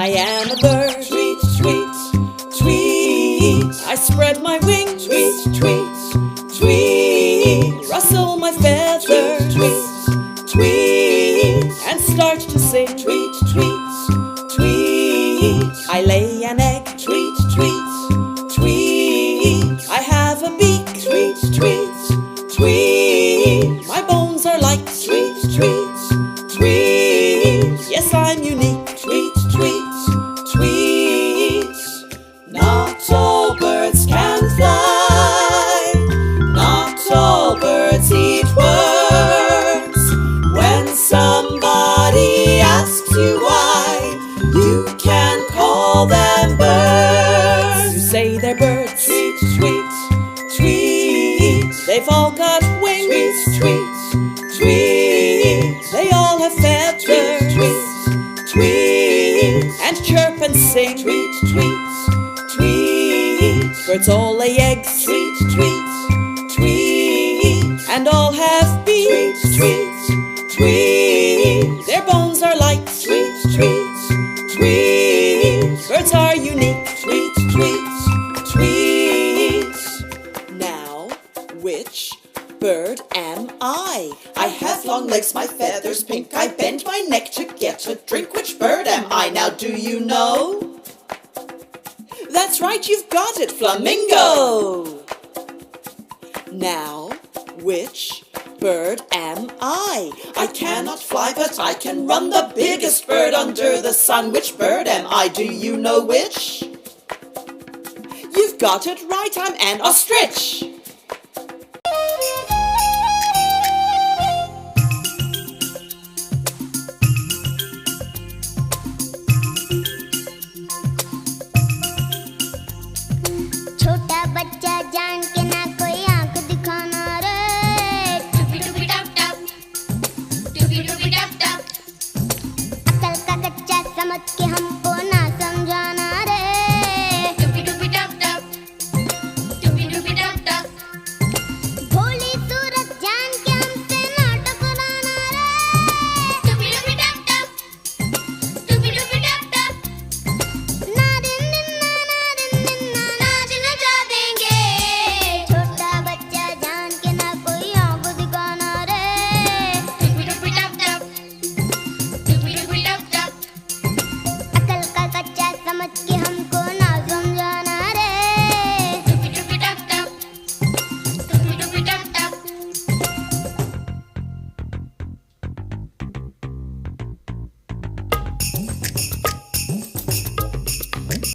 I am a bird. Tweet, tweet, tweet. I spread my wings. Tweet, tweet, tweet. Rustle my feathers. Tweet, tweet, And start to sing. tweet, tweet, tweet. I lay an egg. Tweet, tweet, tweet. I have a beak. Tweet, tweet, tweet. My bones are light. Tweet, tweet, tweet. Yes, I'm unique. Tweet, tweet, tweet. Not all birds can fly. Not all birds eat worms. When somebody asks you why, you can call them birds. You say they're birds. Tweet, tweet, tweet. They've all got wings. Tweet, tweet, tweet. They all have feathers. Tweet, tweet, And chirp and sing. tweet, tweet, tweet. Birds all lay eggs. Tweet, tweet, tweet. And all have Tweet, beaks. tweet, tweet. Their bones are light. Tweet, tweet, tweet. Birds are unique. Tweet, tweet, tweet. Now, which bird am I? I have long legs, my feathers pink. I bend my neck to get a drink. Which bird am I now, do you know? That's right, you've got it. Flamingo! Now, which bird am I? I cannot fly, but I can run, the biggest bird under the sun. Which bird am I, do you know which? You've got it right, I'm an ostrich. छोटा बच्चा जान के ना कोई आंख दिखाना रे Doopy doopy dop dop, doopy doopy dop dop. अकल का कच्चा समझ के हम